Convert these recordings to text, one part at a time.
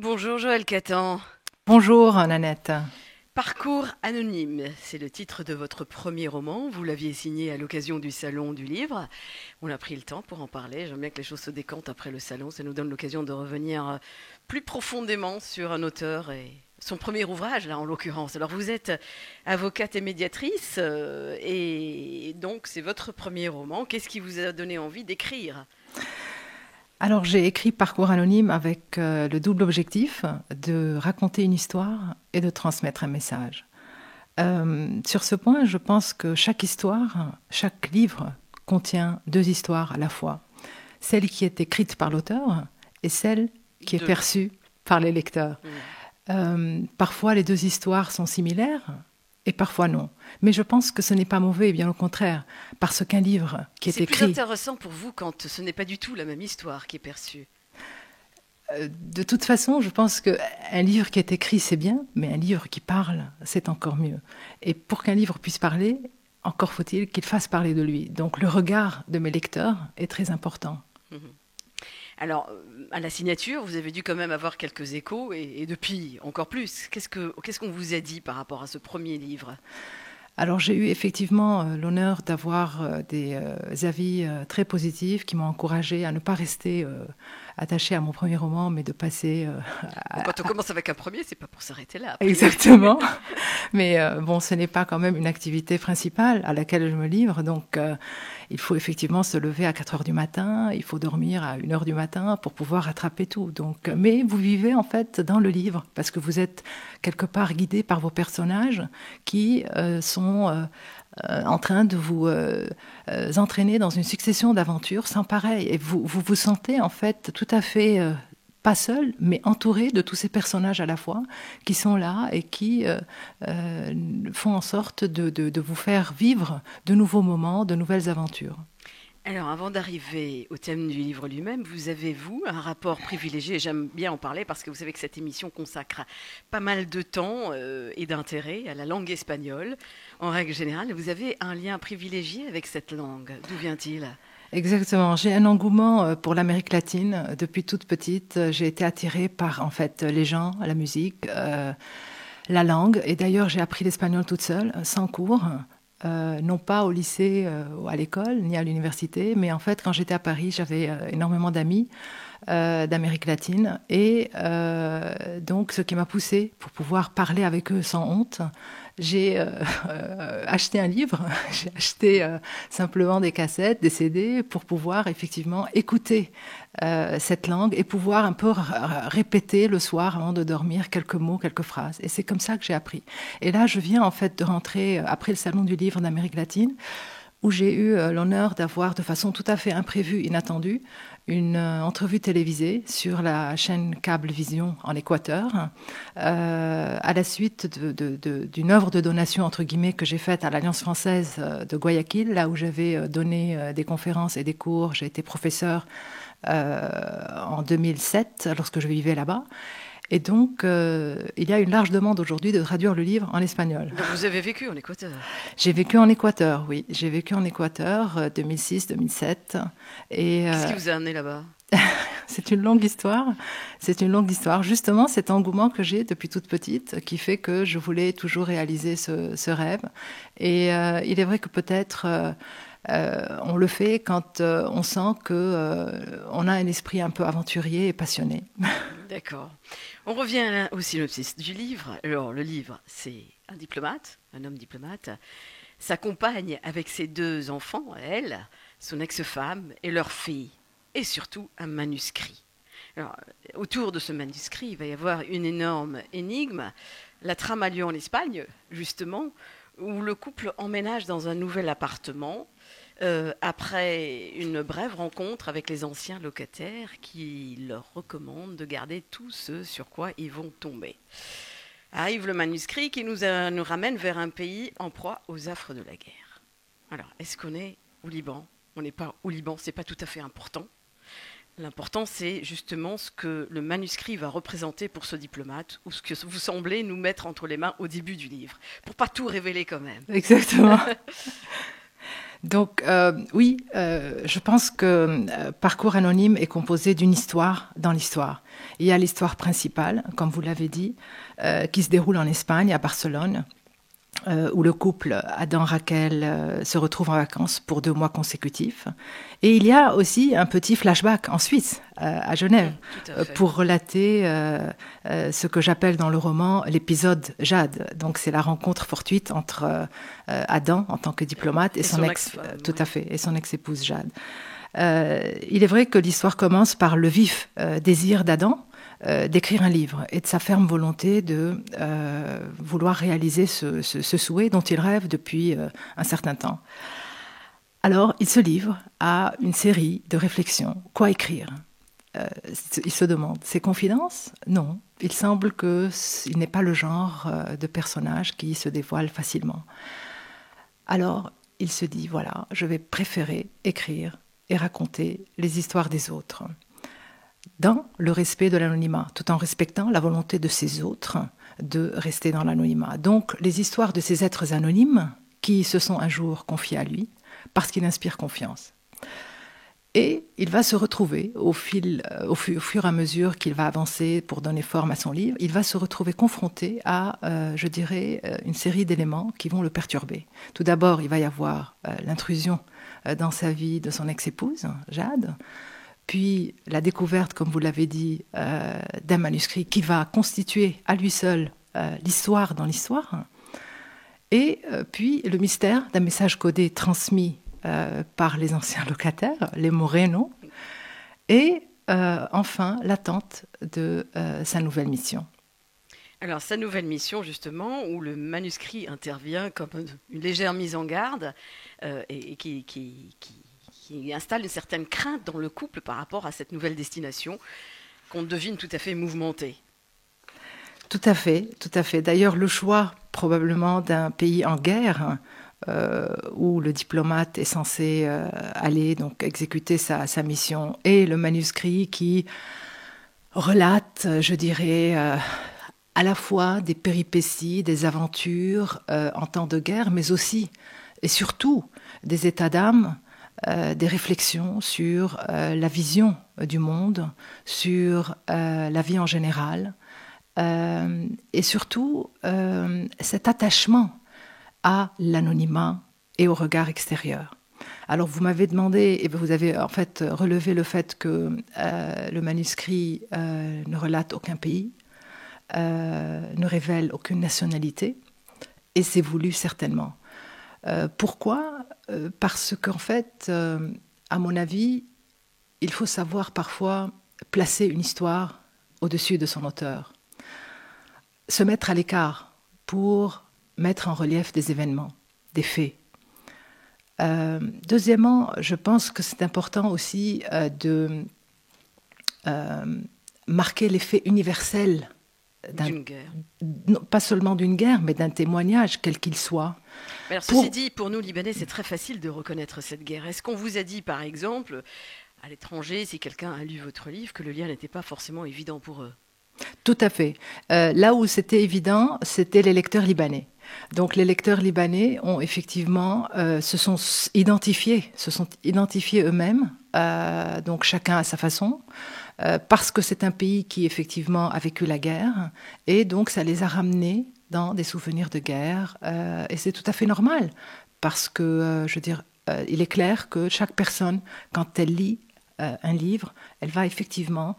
Bonjour Joël Catan. Bonjour Nanette. Parcours anonyme, c'est le titre de votre premier roman. Vous l'aviez signé à l'occasion du Salon du Livre. On a pris le temps pour en parler. J'aime bien que les choses se décantent après le salon. Ça nous donne l'occasion de revenir plus profondément sur un auteur et son premier ouvrage, là en l'occurrence. Alors vous êtes avocate et médiatrice et donc c'est votre premier roman. Qu'est-ce qui vous a donné envie d'écrire? Alors j'ai écrit Parcours anonyme avec le double objectif de raconter une histoire et de transmettre un message. Sur ce point, je pense que chaque histoire, chaque livre contient deux histoires à la fois. Celle qui est écrite par l'auteur et celle qui est De... perçue par les lecteurs. Hmm. Parfois les deux histoires sont similaires et parfois non. Mais je pense que ce n'est pas mauvais, bien au contraire, parce qu'un livre qui est C'est plus écrit... intéressant pour vous quand ce n'est pas du tout la même histoire qui est perçue. De toute façon, je pense qu'un livre qui est écrit, c'est bien, mais un livre qui parle, c'est encore mieux. Et pour qu'un livre puisse parler, encore faut-il qu'il fasse parler de lui. Donc le regard de mes lecteurs est très important. Mhm. Alors, à la signature, vous avez dû quand même avoir quelques échos, et depuis, encore plus. Qu'est-ce qu'on vous a dit par rapport à ce premier livre? Alors j'ai eu effectivement l'honneur d'avoir des avis très positifs qui m'ont encouragé à ne pas rester attachée à mon premier roman, mais de passer Bon, quand on commence avec un premier, c'est pas pour s'arrêter là, a priori. exactement. Mais bon, ce n'est pas quand même une activité principale à laquelle je me livre. Donc, il faut effectivement se lever à 4 heures du matin, il faut dormir à 1 heure du matin pour pouvoir rattraper tout. Donc, mais vous vivez en fait dans le livre parce que vous êtes quelque part guidé par vos personnages qui sont en train de vous entraîner dans une succession d'aventures sans pareil. Et vous sentez en fait tout à fait pas seul, mais entouré de tous ces personnages à la fois qui sont là et qui font en sorte de vous faire vivre de nouveaux moments, de nouvelles aventures. Alors, avant d'arriver au thème du livre lui-même, vous avez, vous, un rapport privilégié, et j'aime bien en parler parce que vous savez que cette émission consacre pas mal de temps et d'intérêt à la langue espagnole. En règle générale, vous avez un lien privilégié avec cette langue. D'où vient-il? Exactement. J'ai un engouement pour l'Amérique latine. Depuis toute petite, j'ai été attirée par en fait les gens, la musique, la langue. Et d'ailleurs, j'ai appris l'espagnol toute seule, sans cours. Non pas au lycée ou à l'école, ni à l'université, mais en fait, quand j'étais à Paris, j'avais énormément d'amis d'Amérique latine. Et donc, ce qui m'a poussée pour pouvoir parler avec eux sans honte, j'ai acheté un livre, j'ai acheté simplement des cassettes, des CD pour pouvoir effectivement écouter cette langue et pouvoir un peu répéter le soir avant de dormir quelques mots, quelques phrases. Et c'est comme ça que j'ai appris. Et là, je viens en fait de rentrer après le Salon du Livre d'Amérique latine où j'ai eu l'honneur d'avoir de façon tout à fait imprévue, inattendue, une entrevue télévisée sur la chaîne Cablevision en Équateur, à la suite d'une œuvre de donation, entre guillemets, que j'ai faite à l'Alliance française de Guayaquil, là où j'avais donné des conférences et des cours. J'ai été professeur en 2007, lorsque je vivais là-bas. Et donc, il y a une large demande aujourd'hui de traduire le livre en espagnol. Donc, vous avez vécu en Équateur. J'ai vécu en Équateur, oui. J'ai vécu en Équateur 2006-2007. Et Qu'est-ce qui vous a amené là-bas? c'est une longue histoire. C'est une longue histoire. Justement, cet engouement que j'ai depuis toute petite qui fait que je voulais toujours réaliser ce rêve. Et il est vrai que peut-être on le fait quand on sent qu'on a un esprit un peu aventurier et passionné. D'accord. On revient au synopsis du livre. Alors, le livre, c'est un diplomate, un homme diplomate. Sa compagne avec ses deux enfants, elle, son ex-femme et leur fille. Et surtout un manuscrit. Alors, autour de ce manuscrit, il va y avoir une énorme énigme. La trame a lieu en Espagne, justement, où le couple emménage dans un nouvel appartement après une brève rencontre avec les anciens locataires qui leur recommandent de garder tout ce sur quoi ils vont tomber. Arrive le manuscrit qui nous ramène vers un pays en proie aux affres de la guerre. Alors, est-ce qu'on est au Liban? On n'est pas au Liban, c'est pas tout à fait important. L'important, c'est justement ce que le manuscrit va représenter pour ce diplomate, ou ce que vous semblez nous mettre entre les mains au début du livre, pour pas tout révéler quand même. Exactement. Donc, oui, je pense que Parcours anonyme est composé d'une histoire dans l'histoire. Il y a l'histoire principale, comme vous l'avez dit, qui se déroule en Espagne, à Barcelone, où le couple Adam-Raquel se retrouve en vacances pour 2 mois consécutifs. Et il y a aussi un petit flashback en Suisse, à Genève, pour relater ce que j'appelle dans le roman l'épisode Jade. Donc c'est la rencontre fortuite entre Adam en tant que diplomate et son tout à fait, et son ex-épouse Jade. Il est vrai que l'histoire commence par le vif désir d'Adam d'écrire un livre et de sa ferme volonté de vouloir réaliser ce souhait dont il rêve depuis un certain temps. Alors, il se livre à une série de réflexions. Quoi écrire ? Il se demande. Ses confidences ? Non. Il semble qu'il n'est pas le genre de personnage qui se dévoile facilement. Alors, il se dit, voilà, je vais préférer écrire et raconter les histoires des autres, dans le respect de l'anonymat, tout en respectant la volonté de ces autres de rester dans l'anonymat. Donc, les histoires de ces êtres anonymes qui se sont un jour confiés à lui, parce qu'il inspire confiance. Et il va se retrouver, au fur et à mesure qu'il va avancer pour donner forme à son livre, il va se retrouver confronté à, je dirais, une série d'éléments qui vont le perturber. Tout d'abord, il va y avoir l'intrusion dans sa vie de son ex-épouse, Jade, puis la découverte, comme vous l'avez dit, d'un manuscrit qui va constituer à lui seul l'histoire dans l'histoire, et puis le mystère d'un message codé transmis par les anciens locataires, les Moreno, et enfin l'attente de sa nouvelle mission. Alors, sa nouvelle mission, justement, où le manuscrit intervient comme une légère mise en garde et qui installe une certaine crainte dans le couple par rapport à cette nouvelle destination qu'on devine tout à fait mouvementée. Tout à fait, tout à fait. D'ailleurs, le choix probablement d'un pays en guerre où le diplomate est censé aller donc exécuter sa mission, et le manuscrit qui relate, je dirais, à la fois des péripéties, des aventures en temps de guerre, mais aussi et surtout des états d'âme, des réflexions sur la vision du monde, sur la vie en général, et surtout cet attachement à l'anonymat et au regard extérieur. Alors vous m'avez demandé, et vous avez en fait relevé le fait que le manuscrit ne relate aucun pays, ne révèle aucune nationalité, et c'est voulu certainement. Pourquoi ? Parce qu'en fait, à mon avis, il faut savoir parfois placer une histoire au-dessus de son auteur, se mettre à l'écart pour mettre en relief des événements, des faits. Deuxièmement, je pense que c'est important aussi de marquer l'effet universel d'une guerre. Non, pas seulement d'une guerre, mais d'un témoignage, quel qu'il soit. Alors, ceci dit, pour nous, Libanais, c'est très facile de reconnaître cette guerre. Est-ce qu'on vous a dit, par exemple, à l'étranger, si quelqu'un a lu votre livre, que le lien n'était pas forcément évident pour eux ? Tout à fait. Là où c'était évident, c'était les lecteurs libanais. Donc les lecteurs libanais ont effectivement se sont identifiés eux-mêmes, donc chacun à sa façon, parce que c'est un pays qui effectivement a vécu la guerre, et donc ça les a ramenés dans des souvenirs de guerre, et c'est tout à fait normal, parce que je veux dire, il est clair que chaque personne, quand elle lit un livre, elle va effectivement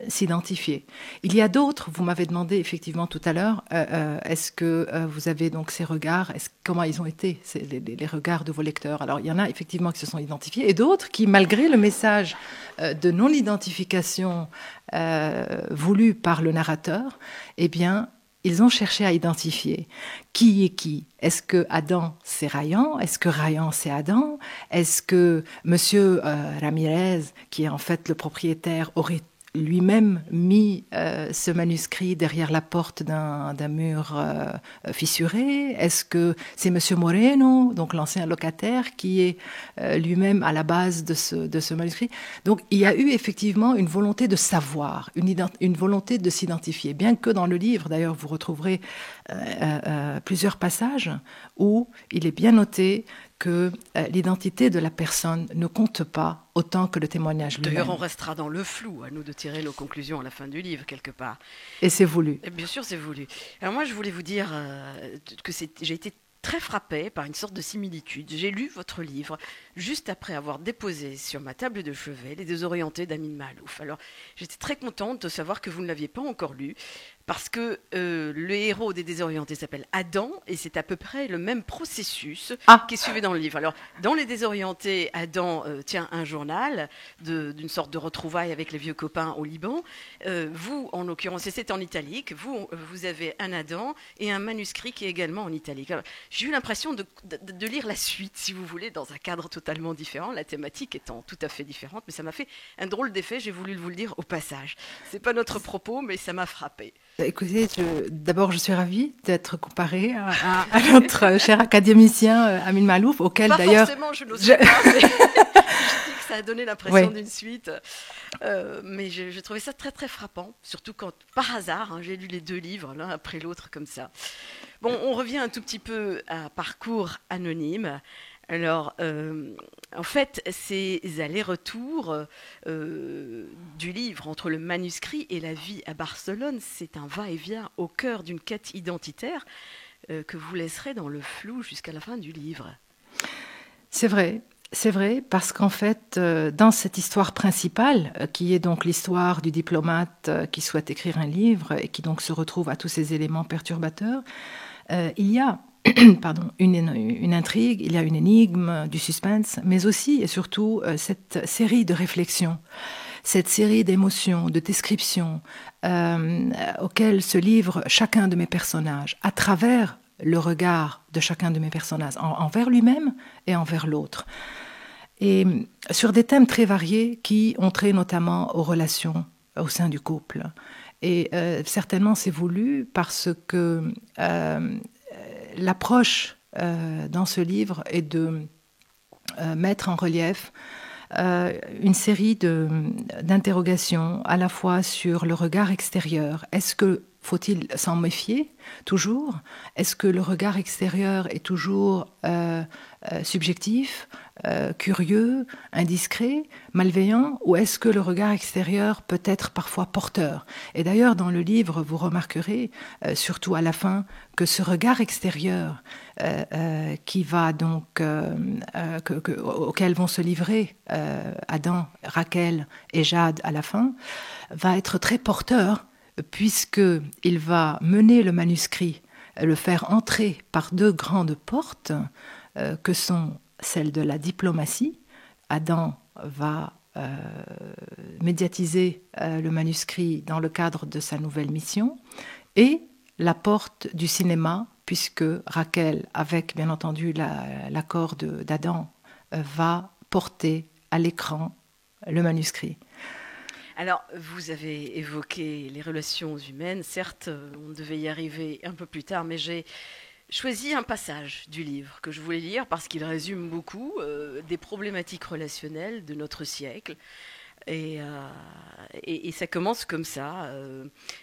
s'identifier. Il y a d'autres, vous m'avez demandé effectivement tout à l'heure, est-ce que vous avez donc ces regards, comment ils ont été, les regards de vos lecteurs? Alors il y en a effectivement qui se sont identifiés, et d'autres qui, malgré le message de non-identification voulu par le narrateur, eh bien, ils ont cherché à identifier qui est qui. Est-ce que Adam, c'est Rayan? Est-ce que Rayan, c'est Adam? Est-ce que Monsieur Ramirez, qui est en fait le propriétaire, aurait lui-même mis ce manuscrit derrière la porte d'un mur fissuré? Est-ce que c'est Monsieur Moreno, donc l'ancien locataire, qui est lui-même à la base de ce manuscrit? Donc il y a eu effectivement une volonté de savoir, une volonté de s'identifier, bien que dans le livre, d'ailleurs, vous retrouverez plusieurs passages où il est bien noté que l'identité de la personne ne compte pas autant que le témoignage lui-même. D'ailleurs, on restera dans le flou, à nous de tirer nos conclusions à la fin du livre, quelque part. Et c'est voulu. Et bien sûr, c'est voulu. Alors moi, je voulais vous dire que j'ai été très frappée par une sorte de similitude. J'ai lu votre livre juste après avoir déposé sur ma table de chevet Les Désorientés d'Amin Maalouf. Alors, j'étais très contente de savoir que vous ne l'aviez pas encore lu, parce que le héros des Désorientés s'appelle Adam, et c'est à peu près le même processus qui est suivi dans le livre. Alors, dans Les Désorientés, Adam tient un journal d'une sorte de retrouvailles avec les vieux copains au Liban. Vous, en l'occurrence, et c'est en italique, vous avez un Adam et un manuscrit qui est également en italique. Alors, j'ai eu l'impression de lire la suite, si vous voulez, dans un cadre totalement différent, la thématique étant tout à fait différente, mais ça m'a fait un drôle d'effet, j'ai voulu vous le dire au passage. C'est pas notre propos, mais ça m'a frappé. Écoutez, d'abord, je suis ravie d'être comparée à notre cher académicien Amin Maalouf, auquel d'ailleurs... Pas forcément, je n'ose pas, mais je dis que ça a donné l'impression d'une suite. Mais j'ai trouvé ça très, très frappant, surtout quand, par hasard, j'ai lu les deux livres, l'un après l'autre, comme ça. Bon, on revient un tout petit peu à Parcours anonyme. Alors, en fait, ces allers-retours du livre entre le manuscrit et la vie à Barcelone, c'est un va-et-vient au cœur d'une quête identitaire que vous laisserez dans le flou jusqu'à la fin du livre. C'est vrai, parce qu'en fait, dans cette histoire principale, qui est donc l'histoire du diplomate qui souhaite écrire un livre et qui donc se retrouve à tous ces éléments perturbateurs, il y a une intrigue, il y a une énigme, du suspense, mais aussi et surtout cette série de réflexions, cette série d'émotions, de descriptions auxquelles se livre chacun de mes personnages, à travers le regard de chacun de mes personnages, envers lui-même et envers l'autre. Et sur des thèmes très variés qui ont trait notamment aux relations au sein du couple. Et certainement c'est voulu parce que l'approche dans ce livre est de mettre en relief une série d'interrogations à la fois sur le regard extérieur. Faut-il s'en méfier toujours? Est-ce que le regard extérieur est toujours subjectif, curieux, indiscret, malveillant, ou est-ce que le regard extérieur peut être parfois porteur? Et d'ailleurs, dans le livre, vous remarquerez, surtout à la fin, que ce regard extérieur qui va donc auquel vont se livrer Adam, Rachel et Jade à la fin, va être très porteur, puisqu'il va mener le manuscrit, le faire entrer par deux grandes portes, que sont celles de la diplomatie. Adam va médiatiser le manuscrit dans le cadre de sa nouvelle mission, et la porte du cinéma, puisque Rachel, avec bien entendu l'accord d'Adam, va porter à l'écran le manuscrit. Alors, vous avez évoqué les relations humaines. Certes, on devait y arriver un peu plus tard, mais j'ai choisi un passage du livre que je voulais lire parce qu'il résume beaucoup des problématiques relationnelles de notre siècle. Et ça commence comme ça.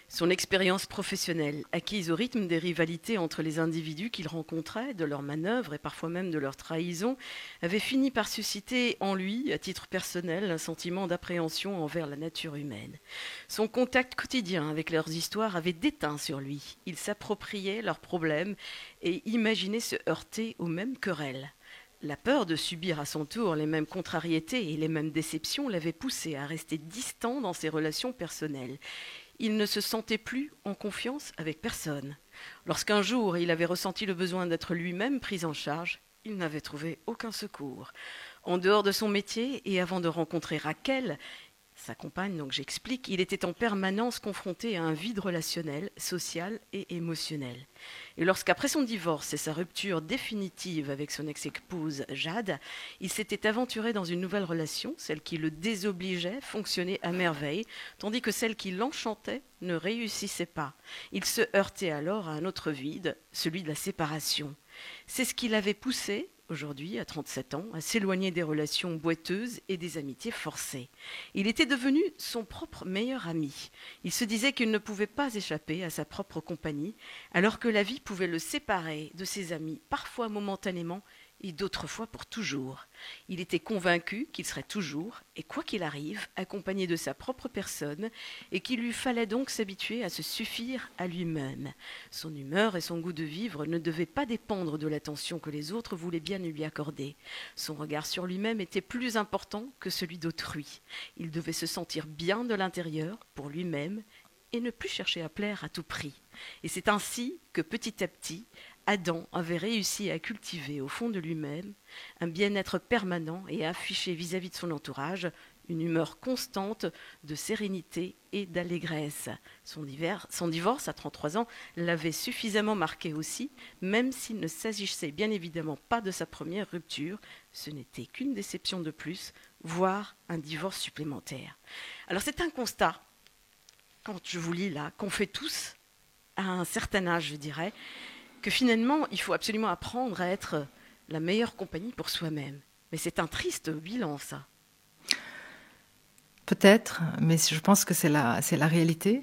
Son expérience professionnelle, acquise au rythme des rivalités entre les individus qu'il rencontrait, de leurs manœuvres et parfois même de leurs trahisons, avait fini par susciter en lui, à titre personnel, un sentiment d'appréhension envers la nature humaine. Son contact quotidien avec leurs histoires avait déteint sur lui. Il s'appropriait leurs problèmes et imaginait se heurter aux mêmes querelles. La peur de subir à son tour les mêmes contrariétés et les mêmes déceptions l'avait poussé à rester distant dans ses relations personnelles. Il ne se sentait plus en confiance avec personne. Lorsqu'un jour il avait ressenti le besoin d'être lui-même pris en charge, il n'avait trouvé aucun secours. En dehors de son métier et avant de rencontrer Rachel, sa compagne, donc j'explique, il était en permanence confronté à un vide relationnel, social et émotionnel. Et lorsqu'après son divorce et sa rupture définitive avec son ex-épouse Jade, il s'était aventuré dans une nouvelle relation, celle qui le désobligeait fonctionnait à merveille, tandis que celle qui l'enchantait ne réussissait pas. Il se heurtait alors à un autre vide, celui de la séparation. C'est ce qui l'avait poussé, aujourd'hui, à 37 ans, à s'éloigner des relations boiteuses et des amitiés forcées. Il était devenu son propre meilleur ami. Il se disait qu'il ne pouvait pas échapper à sa propre compagnie, alors que la vie pouvait le séparer de ses amis, parfois momentanément et d'autres fois pour toujours. Il était convaincu qu'il serait toujours, et quoi qu'il arrive, accompagné de sa propre personne, et qu'il lui fallait donc s'habituer à se suffire à lui-même. Son humeur et son goût de vivre ne devaient pas dépendre de l'attention que les autres voulaient bien lui accorder. Son regard sur lui-même était plus important que celui d'autrui. Il devait se sentir bien de l'intérieur, pour lui-même, et ne plus chercher à plaire à tout prix. Et c'est ainsi que petit à petit, Adam avait réussi à cultiver au fond de lui-même un bien-être permanent et à afficher vis-à-vis de son entourage une humeur constante de sérénité et d'allégresse. Son divorce à 33 ans l'avait suffisamment marqué aussi, même s'il ne s'agissait bien évidemment pas de sa première rupture, ce n'était qu'une déception de plus, voire un divorce supplémentaire. Alors c'est un constat, quand je vous lis là, qu'on fait tous à un certain âge, je dirais, que finalement, il faut absolument apprendre à être la meilleure compagnie pour soi-même. Mais c'est un triste bilan, ça. Peut-être, mais je pense que c'est la réalité.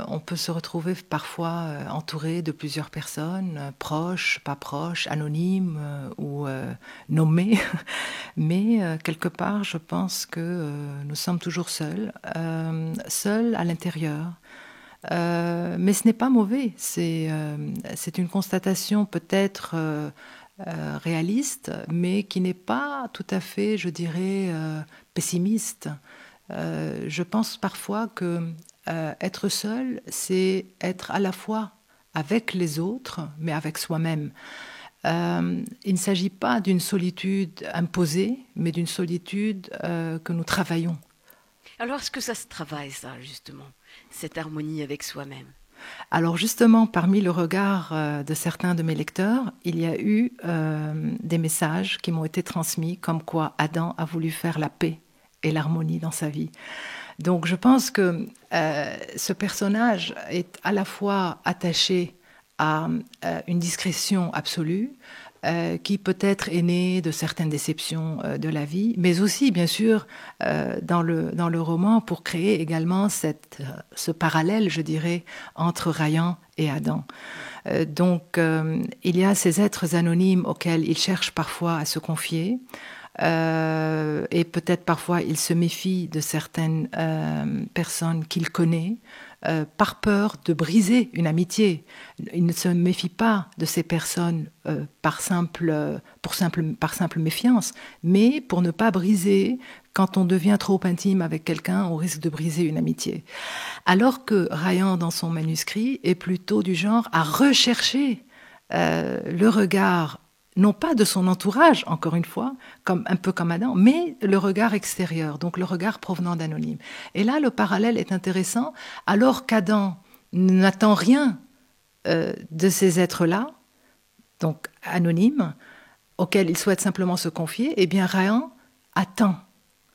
On peut se retrouver parfois entouré de plusieurs personnes, proches, pas proches, anonymes ou nommées. Mais quelque part, je pense que nous sommes toujours seuls, seuls à l'intérieur. Mais ce n'est pas mauvais. C'est une constatation peut-être réaliste, mais qui n'est pas tout à fait, je dirais, pessimiste. Je pense parfois que être seul, c'est être à la fois avec les autres, mais avec soi-même. Il ne s'agit pas d'une solitude imposée, mais d'une solitude que nous travaillons. Alors, est-ce que ça se travaille, ça, justement, cette harmonie avec soi-même? Alors justement, parmi le regard de certains de mes lecteurs, il y a eu des messages qui m'ont été transmis comme quoi Adam a voulu faire la paix et l'harmonie dans sa vie. Donc je pense que ce personnage est à la fois attaché à une discrétion absolue, qui peut-être est née de certaines déceptions de la vie, mais aussi bien sûr dans le roman pour créer également ce parallèle, je dirais, entre Ryan et Adam. Donc il y a ces êtres anonymes auxquels il cherche parfois à se confier, et peut-être parfois il se méfie de certaines personnes qu'il connaît, par peur de briser une amitié. Il ne se méfie pas de ces personnes par simple méfiance, mais pour ne pas briser. Quand on devient trop intime avec quelqu'un, on risque de briser une amitié. Alors que Ryan, dans son manuscrit, est plutôt du genre à rechercher le regard, non pas de son entourage, encore une fois, un peu comme Adam, mais le regard extérieur, donc le regard provenant d'anonymes. Et là, le parallèle est intéressant, alors qu'Adam n'attend rien de ces êtres-là, donc anonymes, auxquels il souhaite simplement se confier, eh bien Ryan attend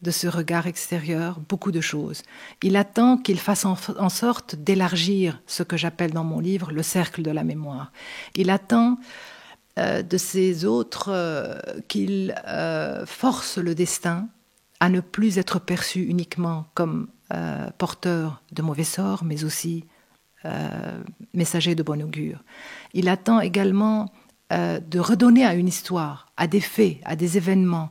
de ce regard extérieur beaucoup de choses. Il attend qu'il fasse en sorte d'élargir ce que j'appelle dans mon livre le cercle de la mémoire. Il attend de ces autres qu'il force le destin à ne plus être perçu uniquement comme porteur de mauvais sorts, mais aussi messager de bon augure. Il attend également de redonner à une histoire, à des faits, à des événements,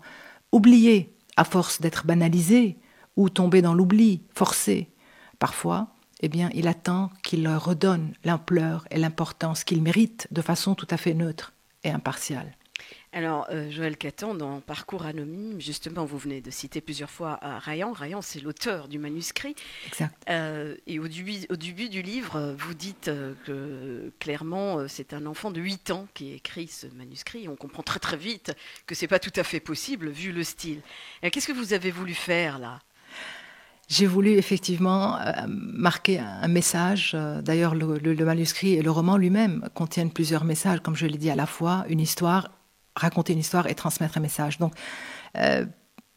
oubliés à force d'être banalisés ou tombés dans l'oubli forcé parfois. Eh bien, il attend qu'il leur redonne l'ampleur et l'importance qu'ils méritent de façon tout à fait neutre et impartiale. Alors, Joël Catan, dans Parcours anonyme, justement, vous venez de citer plusieurs fois Ryan. Ryan, c'est l'auteur du manuscrit. Exact. Et au début du livre, vous dites que clairement, c'est un enfant de 8 ans qui écrit ce manuscrit. On comprend très très vite que ce n'est pas tout à fait possible, vu le style. Qu'est-ce que vous avez voulu faire, là ? J'ai voulu effectivement marquer un message. D'ailleurs, le manuscrit et le roman lui-même contiennent plusieurs messages, comme je l'ai dit, à la fois une histoire, raconter une histoire et transmettre un message. Donc,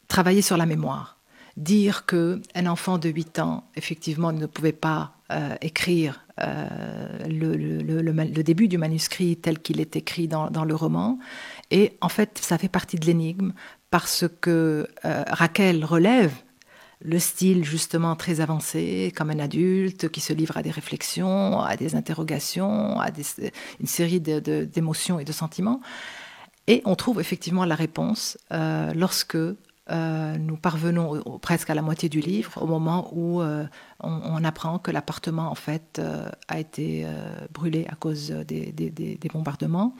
travailler sur la mémoire. Dire qu'un enfant de 8 ans, effectivement, ne pouvait pas écrire le début du manuscrit tel qu'il est écrit dans le roman. Et en fait, ça fait partie de l'énigme parce que Raquel relève le style justement très avancé, comme un adulte qui se livre à des réflexions, à des interrogations, à une série d'émotions et de sentiments. Et on trouve effectivement la réponse lorsque nous parvenons presque à la moitié du livre, au moment où on apprend que l'appartement en fait a été brûlé à cause des bombardements,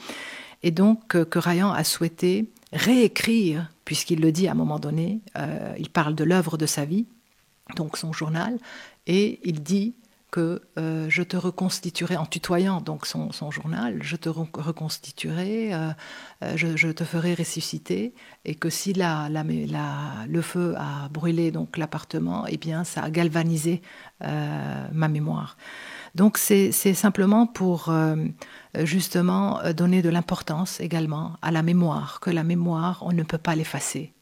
et donc que Ryan a souhaité réécrire, puisqu'il le dit à un moment donné, il parle de l'œuvre de sa vie, donc son journal, et il dit que je te reconstituerai, en tutoyant donc son journal, je te reconstituerai, je te ferai ressusciter, et que si le feu a brûlé donc l'appartement, eh bien ça a galvanisé ma mémoire. Donc c'est simplement pour justement donner de l'importance également à la mémoire, que la mémoire, on ne peut pas l'effacer.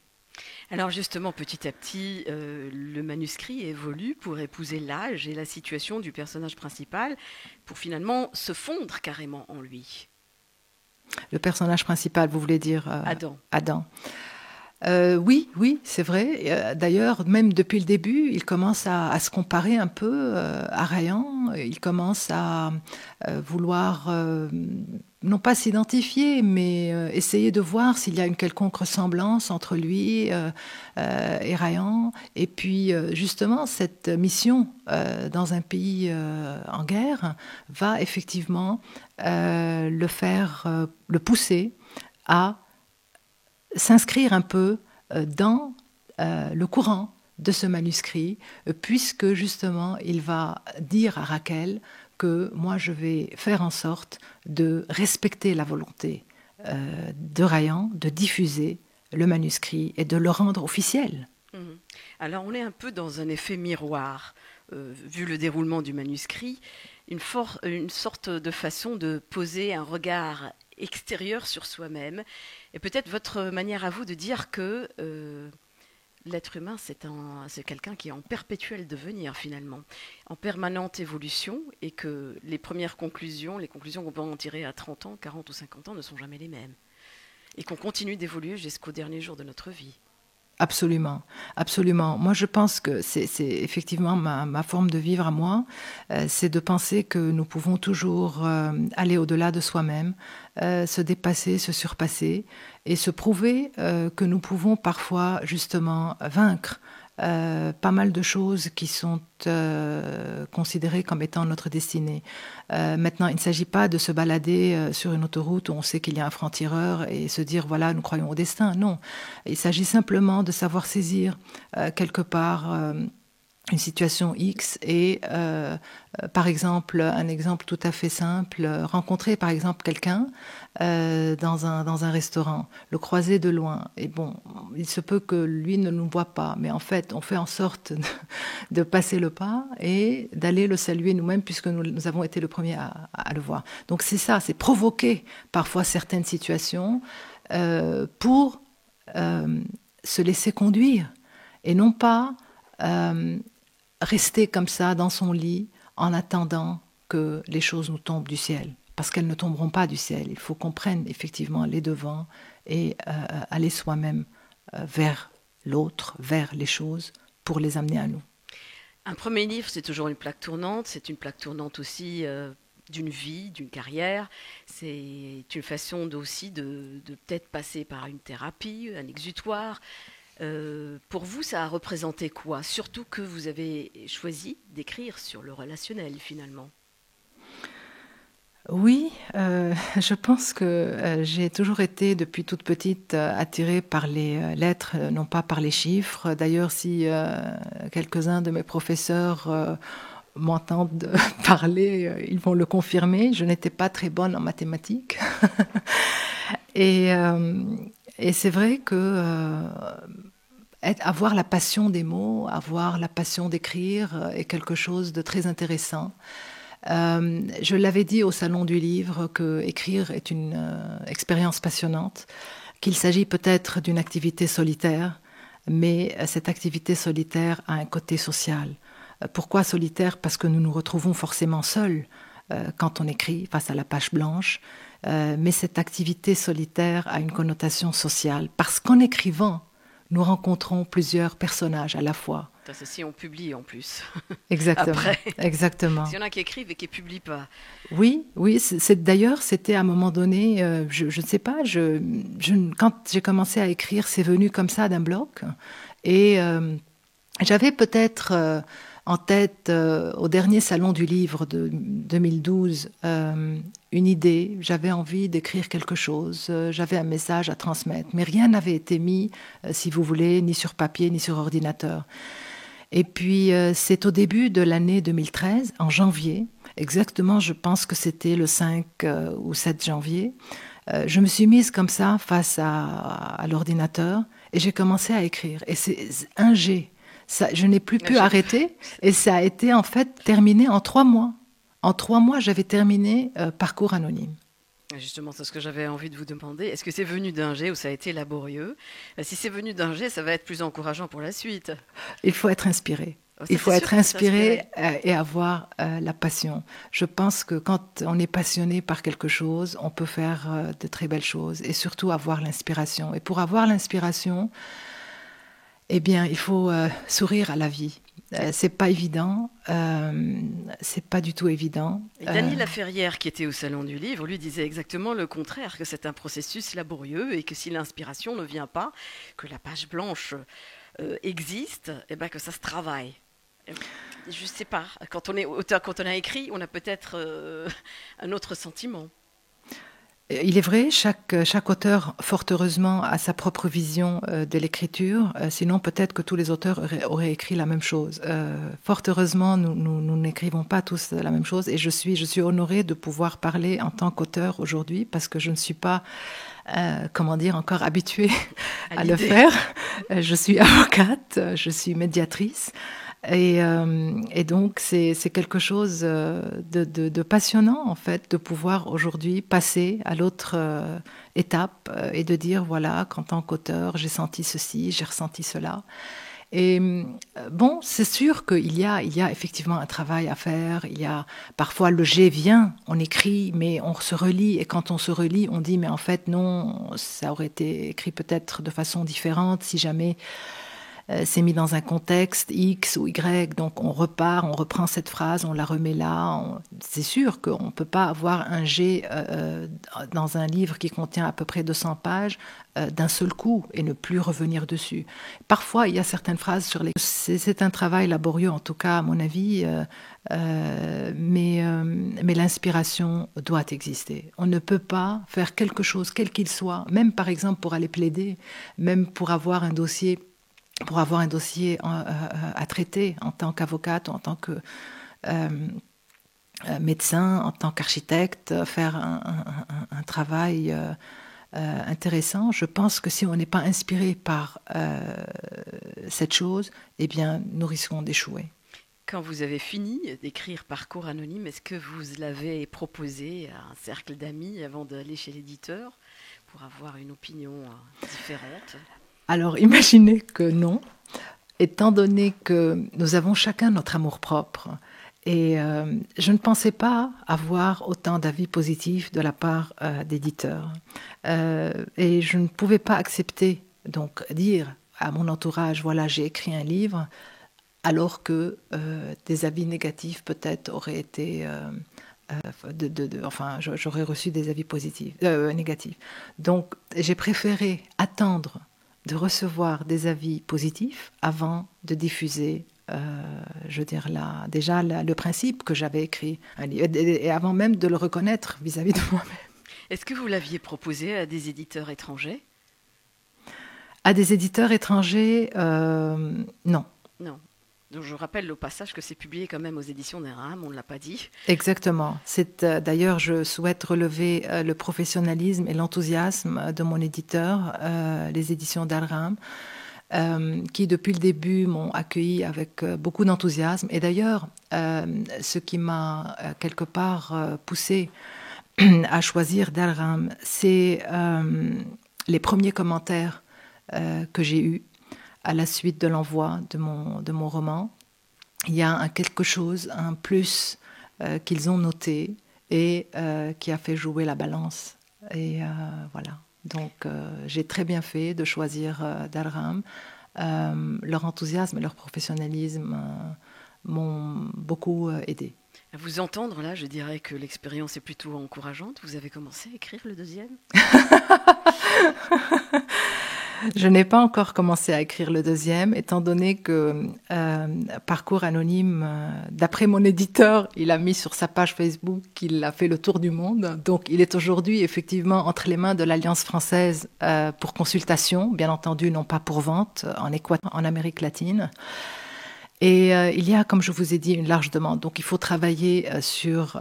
Alors justement, petit à petit, le manuscrit évolue pour épouser l'âge et la situation du personnage principal, pour finalement se fondre carrément en lui. Le personnage principal, vous voulez dire Adam. Adam. Oui, c'est vrai. D'ailleurs, même depuis le début, il commence à se comparer un peu à Ryan. Il commence à vouloir, non pas s'identifier, mais essayer de voir s'il y a une quelconque ressemblance entre lui et Ryan. Et puis, justement, cette mission dans un pays en guerre va effectivement le pousser à s'inscrire un peu dans le courant de ce manuscrit, puisque justement il va dire à Raquel que moi je vais faire en sorte de respecter la volonté de Ryan, de diffuser le manuscrit et de le rendre officiel. Alors on est un peu dans un effet miroir, vu le déroulement du manuscrit, une sorte de façon de poser un regard extérieur sur soi-même, et peut-être votre manière à vous de dire que l'être humain, c'est quelqu'un qui est en perpétuel devenir finalement, en permanente évolution, et que les conclusions qu'on peut en tirer à 30 ans, 40 ou 50 ans ne sont jamais les mêmes, et qu'on continue d'évoluer jusqu'au dernier jour de notre vie. Absolument, absolument. Moi, je pense que c'est effectivement ma forme de vivre à moi, c'est de penser que nous pouvons toujours aller au-delà de soi-même, se dépasser, se surpasser, et se prouver que nous pouvons parfois justement vaincre pas mal de choses qui sont considérées comme étant notre destinée. Maintenant, il ne s'agit pas de se balader sur une autoroute où on sait qu'il y a un franc-tireur et se dire, voilà, nous croyons au destin. Non, il s'agit simplement de savoir saisir quelque part une situation X et, par exemple, un exemple tout à fait simple, rencontrer par exemple quelqu'un dans un restaurant, le croiser de loin. Et bon, il se peut que lui ne nous voit pas, mais en fait, on fait en sorte de passer le pas et d'aller le saluer nous-mêmes puisque nous avons été le premier à le voir. Donc c'est ça, c'est provoquer parfois certaines situations pour se laisser conduire et non pas rester comme ça dans son lit en attendant que les choses nous tombent du ciel. Parce qu'elles ne tomberont pas du ciel. Il faut qu'on prenne effectivement les devants et aller soi-même vers l'autre, vers les choses, pour les amener à nous. Un premier livre, c'est toujours une plaque tournante. C'est une plaque tournante aussi d'une vie, d'une carrière. C'est une façon aussi de peut-être passer par une thérapie, un exutoire. Pour vous, ça a représenté quoi? Surtout que vous avez choisi d'écrire sur le relationnel, finalement. Oui, je pense que j'ai toujours été, depuis toute petite, attirée par les lettres, non pas par les chiffres. D'ailleurs, si quelques-uns de mes professeurs m'entendent parler, ils vont le confirmer. Je n'étais pas très bonne en mathématiques. Et c'est vrai que avoir la passion des mots, avoir la passion d'écrire est quelque chose de très intéressant. Je l'avais dit au Salon du Livre que écrire est une expérience passionnante, qu'il s'agit peut-être d'une activité solitaire, mais cette activité solitaire a un côté social. Pourquoi solitaire? Parce que nous nous retrouvons forcément seuls quand on écrit face à la page blanche, mais cette activité solitaire a une connotation sociale, parce qu'en écrivant, nous rencontrons plusieurs personnages à la fois. Ça, c'est si on publie en plus. Exactement, Après, exactement. s'il y en a qui écrivent et qui ne publient pas. Oui, oui. D'ailleurs, c'était à un moment donné, je ne sais pas. Quand j'ai commencé à écrire, c'est venu comme ça d'un bloc, et j'avais peut-être en tête, au dernier salon du livre de 2012, une idée. J'avais envie d'écrire quelque chose. J'avais un message à transmettre, mais rien n'avait été mis, si vous voulez, ni sur papier, ni sur ordinateur. Et puis, c'est au début de l'année 2013, en janvier, exactement, je pense que c'était le 5 ou 7 janvier, je me suis mise comme ça face à l'ordinateur et j'ai commencé à écrire. Et c'est un G. Ça, je n'ai plus pu arrêter et ça a été en fait terminé en 3 mois. En 3 mois, j'avais terminé Parcours anonyme. Justement, c'est ce que j'avais envie de vous demander. Est-ce que c'est venu d'un jet ou ça a été laborieux? Si c'est venu d'un jet, ça va être plus encourageant pour la suite. Il faut être inspiré. Oh, ça, Il c'est faut sûr être qu'il faut s'inspirer. inspiré et avoir la passion. Je pense que quand on est passionné par quelque chose, on peut faire de très belles choses et surtout avoir l'inspiration. Et pour avoir l'inspiration, eh bien, il faut sourire à la vie. C'est pas évident, c'est pas du tout évident. Et Dany Laferrière, qui était au Salon du Livre, lui disait exactement le contraire, que c'est un processus laborieux et que si l'inspiration ne vient pas, que la page blanche existe, et ben que ça se travaille. Je ne sais pas, quand on est auteur, quand on a écrit, on a peut-être un autre sentiment. Il est vrai, chaque auteur, fort heureusement, a sa propre vision de l'écriture. Sinon, peut-être que tous les auteurs auraient écrit la même chose. Fort heureusement, nous n'écrivons pas tous la même chose. Et je suis honorée de pouvoir parler en tant qu'auteur aujourd'hui parce que je ne suis pas, comment dire, encore habituée à le faire. Je suis avocate, je suis médiatrice. Et donc, c'est quelque chose de passionnant, en fait, de pouvoir aujourd'hui passer à l'autre étape et de dire, voilà, qu'en tant qu'auteur, j'ai senti ceci, j'ai ressenti cela. Et bon, c'est sûr qu'il y a effectivement un travail à faire. Il y a parfois le jet vient, on écrit, mais on se relit. Et quand on se relit, on dit, mais en fait, non, ça aurait été écrit peut-être de façon différente si jamais c'est mis dans un contexte X ou Y, donc on repart, on reprend cette phrase, on la remet là. C'est sûr qu'on ne peut pas avoir un G dans un livre qui contient à peu près 200 pages d'un seul coup et ne plus revenir dessus. Parfois, il y a certaines phrases sur lesquelles c'est un travail laborieux, en tout cas à mon avis, mais l'inspiration doit exister. On ne peut pas faire quelque chose, quel qu'il soit, même par exemple pour aller plaider, même pour avoir un dossier à traiter en tant qu'avocate, en tant que médecin, en tant qu'architecte, faire un travail intéressant. Je pense que si on n'est pas inspiré par cette chose, eh bien, nous risquons d'échouer. Quand vous avez fini d'écrire Parcours anonyme, est-ce que vous l'avez proposé à un cercle d'amis avant d'aller chez l'éditeur pour avoir une opinion différente? Alors, imaginez que non, étant donné que nous avons chacun notre amour-propre. Et je ne pensais pas avoir autant d'avis positifs de la part d'éditeurs. Et je ne pouvais pas accepter, donc, dire à mon entourage, voilà, j'ai écrit un livre, alors que des avis négatifs peut-être auraient été... enfin, j'aurais reçu des avis négatifs. Donc, j'ai préféré attendre de recevoir des avis positifs avant de diffuser, je veux dire, le principe que j'avais écrit, et avant même de le reconnaître vis-à-vis de moi-même. Est-ce que vous l'aviez proposé à des éditeurs étrangers? À des éditeurs étrangers, non. Non. Donc je rappelle au passage que c'est publié quand même aux éditions d'Erham, on ne l'a pas dit. Exactement. D'ailleurs, je souhaite relever le professionnalisme et l'enthousiasme de mon éditeur, les éditions d'Erham, qui depuis le début m'ont accueilli avec beaucoup d'enthousiasme. Et d'ailleurs, ce qui m'a quelque part poussé à choisir d'Erham, c'est les premiers commentaires que j'ai eus à la suite de l'envoi de mon roman. Il y a quelque chose, un plus qu'ils ont noté et qui a fait jouer la balance. Et voilà. Donc j'ai très bien fait de choisir d'Erham leur enthousiasme et leur professionnalisme m'ont beaucoup aidé. À vous entendre, là, je dirais que l'expérience est plutôt encourageante. Vous avez commencé à écrire le deuxième? Je n'ai pas encore commencé à écrire le deuxième, étant donné que Parcours Anonyme, d'après mon éditeur, il a mis sur sa page Facebook qu'il a fait le tour du monde. Donc, il est aujourd'hui effectivement entre les mains de l'Alliance française pour consultation, bien entendu, non pas pour vente, en Équateur, en Amérique latine. Et il y a, comme je vous ai dit, une large demande. Donc, il faut travailler sur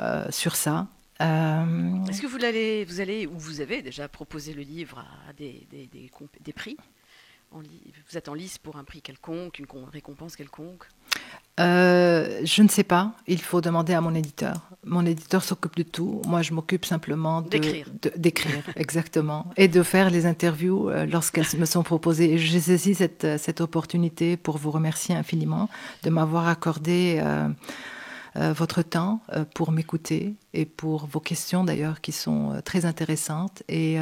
ça. Est-ce que vous allez, ou vous avez déjà proposé le livre à des prix? Vous êtes en lice pour un prix quelconque, une récompense quelconque? Je ne sais pas. Il faut demander à mon éditeur. Mon éditeur s'occupe de tout. Moi, je m'occupe simplement d'écrire, exactement, et de faire les interviews lorsqu'elles me sont proposées. Et j'ai saisi cette opportunité pour vous remercier infiniment de m'avoir accordé votre temps pour m'écouter et pour vos questions d'ailleurs qui sont très intéressantes. Et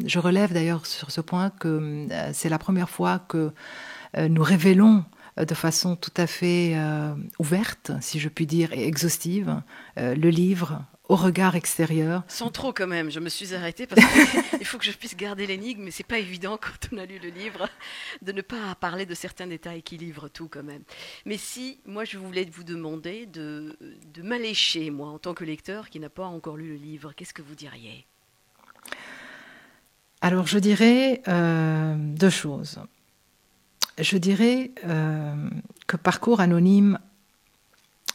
je relève d'ailleurs sur ce point que c'est la première fois que nous révélons de façon tout à fait ouverte, si je puis dire, et exhaustive, le livre au regard extérieur. Sans trop quand même, je me suis arrêtée parce qu'il faut que je puisse garder l'énigme, mais c'est pas évident quand on a lu le livre de ne pas parler de certains détails qui livrent tout quand même. Mais si, moi je voulais vous demander de m'allécher, moi, en tant que lecteur qui n'a pas encore lu le livre, qu'est-ce que vous diriez? Alors je dirais deux choses. Je dirais que Parcours Anonyme,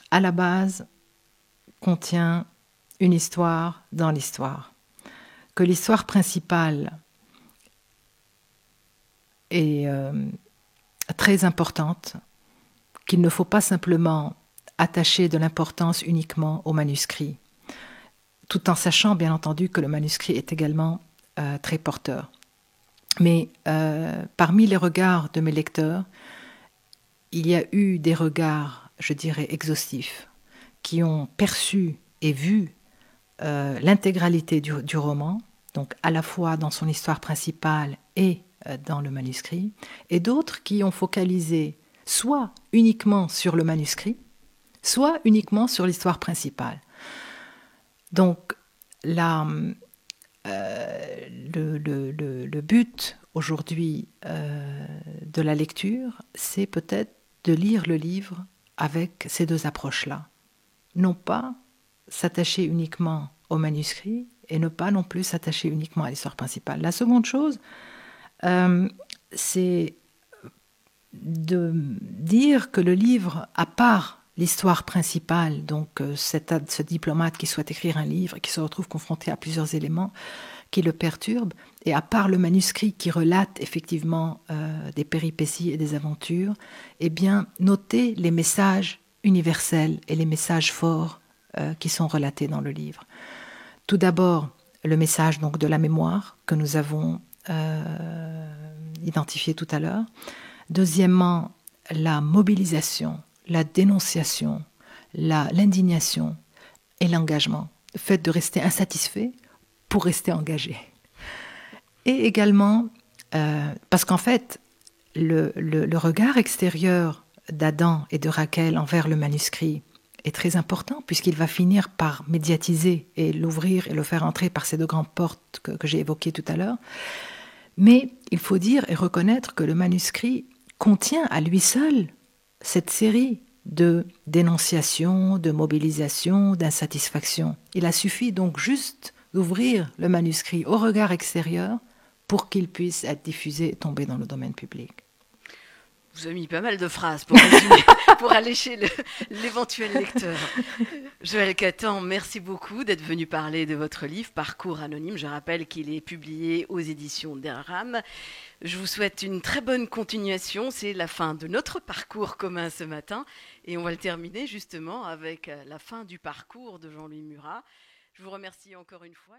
à la base, contient une histoire dans l'histoire. Que l'histoire principale est très importante, qu'il ne faut pas simplement attacher de l'importance uniquement au manuscrit, tout en sachant bien entendu que le manuscrit est également très porteur. Mais parmi les regards de mes lecteurs, il y a eu des regards, je dirais, exhaustifs, qui ont perçu et vu l'intégralité du roman, donc à la fois dans son histoire principale et dans le manuscrit, et d'autres qui ont focalisé soit uniquement sur le manuscrit, soit uniquement sur l'histoire principale. Donc, le but aujourd'hui de la lecture, c'est peut-être de lire le livre avec ces deux approches-là. Non pas s'attacher uniquement au manuscrit et ne pas non plus s'attacher uniquement à l'histoire principale. La seconde chose, c'est de dire que le livre, à part l'histoire principale, donc ce diplomate qui souhaite écrire un livre et qui se retrouve confronté à plusieurs éléments qui le perturbent, et à part le manuscrit qui relate effectivement des péripéties et des aventures, eh bien, noter les messages universels et les messages forts qui sont relatés dans le livre. Tout d'abord, le message donc de la mémoire que nous avons identifié tout à l'heure. Deuxièmement, la mobilisation, la dénonciation, l'indignation et l'engagement. Le fait de rester insatisfait pour rester engagé. Et également, parce qu'en fait, le regard extérieur d'Adam et de Rachel envers le manuscrit est très important puisqu'il va finir par médiatiser et l'ouvrir et le faire entrer par ces deux grandes portes que j'ai évoquées tout à l'heure. Mais il faut dire et reconnaître que le manuscrit contient à lui seul cette série de dénonciations, de mobilisations, d'insatisfaction. Il a suffi donc juste d'ouvrir le manuscrit au regard extérieur pour qu'il puisse être diffusé et tomber dans le domaine public. Vous avez mis pas mal de phrases pour résumer, pour allécher l'éventuel lecteur. Joël Catan, merci beaucoup d'être venu parler de votre livre Parcours Anonyme. Je rappelle qu'il est publié aux éditions d'Erham. Je vous souhaite une très bonne continuation. C'est la fin de notre parcours commun ce matin. Et on va le terminer justement avec la fin du parcours de Jean-Louis Murat. Je vous remercie encore une fois.